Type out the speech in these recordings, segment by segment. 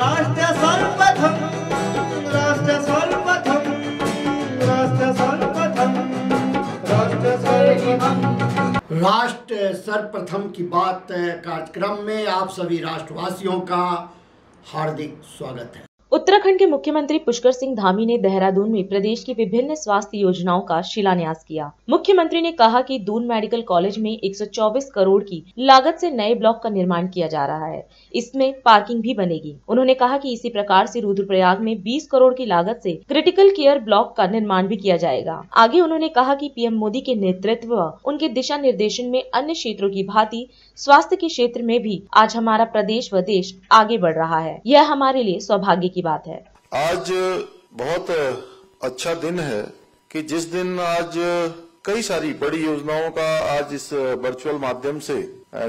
राष्ट्र सर्वप्रथम, राष्ट्र सर्वप्रथम, राष्ट्र सर्वप्रथम, राष्ट्र सर्वप्रथम। राष्ट्र सर्वप्रथम की बात कार्यक्रम में आप सभी राष्ट्रवासियों का हार्दिक स्वागत है। उत्तराखंड के मुख्यमंत्री पुष्कर सिंह धामी ने देहरादून में प्रदेश की विभिन्न स्वास्थ्य योजनाओं का शिलान्यास किया। मुख्यमंत्री ने कहा कि दून मेडिकल कॉलेज में 124 करोड़ की लागत से नए ब्लॉक का निर्माण किया जा रहा है। इसमें पार्किंग भी बनेगी। उन्होंने कहा कि इसी प्रकार से रुद्रप्रयाग में 20 करोड़ की लागत से क्रिटिकल केयर ब्लॉक का निर्माण भी किया जाएगा। आगे उन्होंने कहा कि पीएम मोदी के नेतृत्व व उनके दिशा निर्देशन में अन्य क्षेत्रों की भांति स्वास्थ्य के क्षेत्र में भी आज हमारा प्रदेश व देश आगे बढ़ रहा है। यह हमारे लिए सौभाग्य की बात है। आज बहुत अच्छा दिन है कि जिस दिन आज कई सारी बड़ी योजनाओं का आज इस वर्चुअल माध्यम से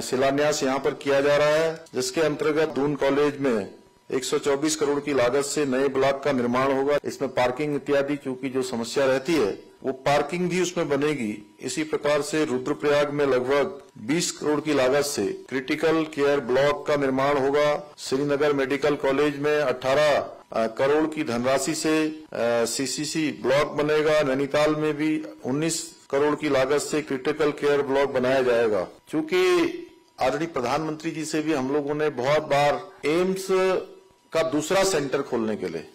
शिलान्यास यहाँ पर किया जा रहा है, जिसके अंतर्गत दून कॉलेज में 124 करोड़ की लागत से नए ब्लॉक का निर्माण होगा। इसमें पार्किंग इत्यादि चूंकि जो समस्या रहती है वो पार्किंग भी उसमें बनेगी। इसी प्रकार से रुद्रप्रयाग में लगभग 20 करोड़ की लागत से क्रिटिकल केयर ब्लॉक का निर्माण होगा। श्रीनगर मेडिकल कॉलेज में 18 करोड़ की धनराशि से सीसीसी ब्लॉक बनेगा। नैनीताल में भी 19 करोड़ की लागत से क्रिटिकल केयर ब्लॉक बनाया जाएगा। चूंकि आदरणीय प्रधानमंत्री जी से भी हम लोगों ने बहुत बार एम्स का दूसरा सेंटर खोलने के लिए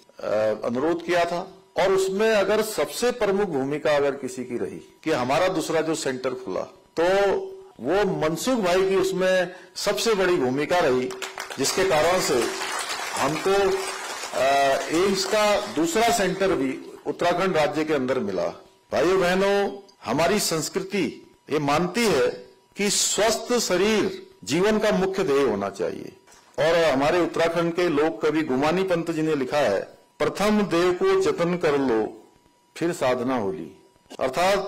अनुरोध किया था और उसमें अगर सबसे प्रमुख भूमिका अगर किसी की रही कि हमारा दूसरा जो सेंटर खुला तो वो मनसुख भाई की उसमें सबसे बड़ी भूमिका रही, जिसके कारण से हमको एम्स का दूसरा सेंटर भी उत्तराखंड राज्य के अंदर मिला। भाइयों बहनों, हमारी संस्कृति ये मानती है कि स्वस्थ शरीर जीवन का मुख्य ध्येय होना चाहिए और हमारे उत्तराखंड के लोक कवि गुमानी पंत जी ने लिखा है, प्रथम देव को जतन कर लो फिर साधना होली। अर्थात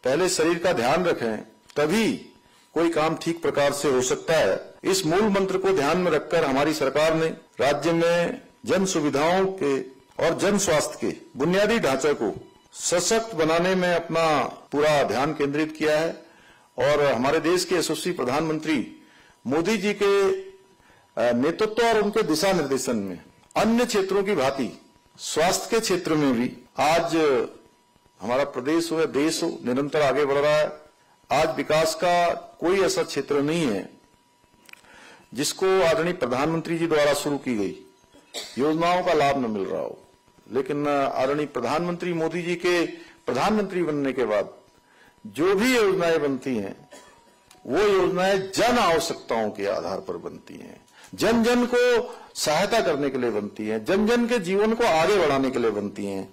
पहले शरीर का ध्यान रखें तभी कोई काम ठीक प्रकार से हो सकता है। इस मूल मंत्र को ध्यान में रखकर हमारी सरकार ने राज्य में जन सुविधाओं के और जन स्वास्थ्य के बुनियादी ढांचे को सशक्त बनाने में अपना पूरा ध्यान केंद्रित किया है और हमारे देश के यशस्वी प्रधानमंत्री मोदी जी के नेतृत्व और उनके दिशा निर्देशन में अन्य क्षेत्रों की भांति स्वास्थ्य के क्षेत्र में भी आज हमारा प्रदेश हो या देश हो निरंतर आगे बढ़ रहा है। आज विकास का कोई ऐसा क्षेत्र नहीं है जिसको आदरणीय प्रधानमंत्री जी द्वारा शुरू की गई योजनाओं का लाभ न मिल रहा हो, लेकिन आदरणीय प्रधानमंत्री मोदी जी के प्रधानमंत्री बनने के बाद जो भी योजनाएं बनती हैं वो योजनाएं जन आवश्यकताओं के आधार पर बनती हैं, जन जन को सहायता करने के लिए बनती हैं, जन जन के जीवन को आगे बढ़ाने के लिए बनती हैं।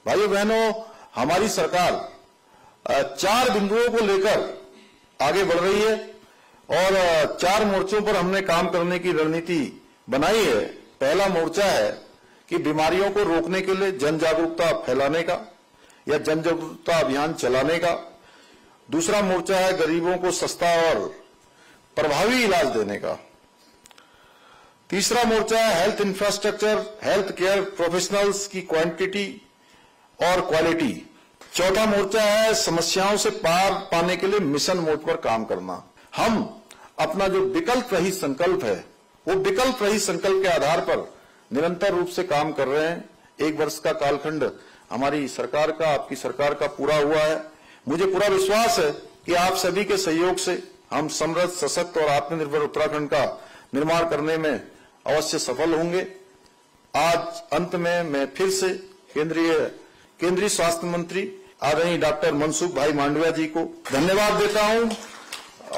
भाइयों बहनों, हमारी सरकार 4 बिंदुओं को लेकर आगे बढ़ रही है और 4 मोर्चों पर हमने काम करने की रणनीति बनाई है। पहला मोर्चा है कि बीमारियों को रोकने के लिए जन जागरूकता फैलाने का या जन जागरूकता अभियान चलाने का। दूसरा मोर्चा है गरीबों को सस्ता और प्रभावी इलाज देने का। तीसरा मोर्चा है health infrastructure, health care professionals की क्वांटिटी और क्वालिटी। चौथा मोर्चा है समस्याओं से पार पाने के लिए मिशन मोड पर काम करना। हम अपना जो विकल्प रहित संकल्प है वो विकल्प रहित संकल्प के आधार पर निरंतर रूप से काम कर रहे हैं। 1 वर्ष का कालखंड हमारी सरकार का, आपकी सरकार का पूरा हुआ है। मुझे पूरा विश्वास है कि आप सभी के सहयोग से हम समृद्ध, सशक्त और आत्मनिर्भर उत्तराखंड का निर्माण करने में अवश्य सफल होंगे। आज अंत में मैं फिर से केंद्रीय स्वास्थ्य मंत्री आदरणीय डॉक्टर मनसुख भाई मांडविया जी को धन्यवाद देता हूं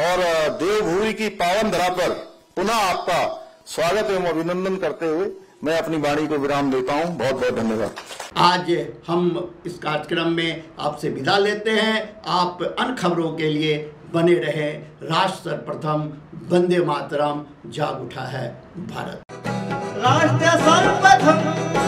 और देवभूमि की पावन धरा पर पुनः आपका स्वागत एवं अभिनंदन करते हुए मैं अपनी वाणी को विराम देता हूं। बहुत बहुत धन्यवाद। आज हम इस कार्यक्रम में आपसे विदा लेते हैं। आप अन्य खबरों के लिए बने रहे। राष्ट्र सर्वप्रथम, वंदे मातरम, जाग उठा है भारत। राष्ट्र सर्वप्रथम।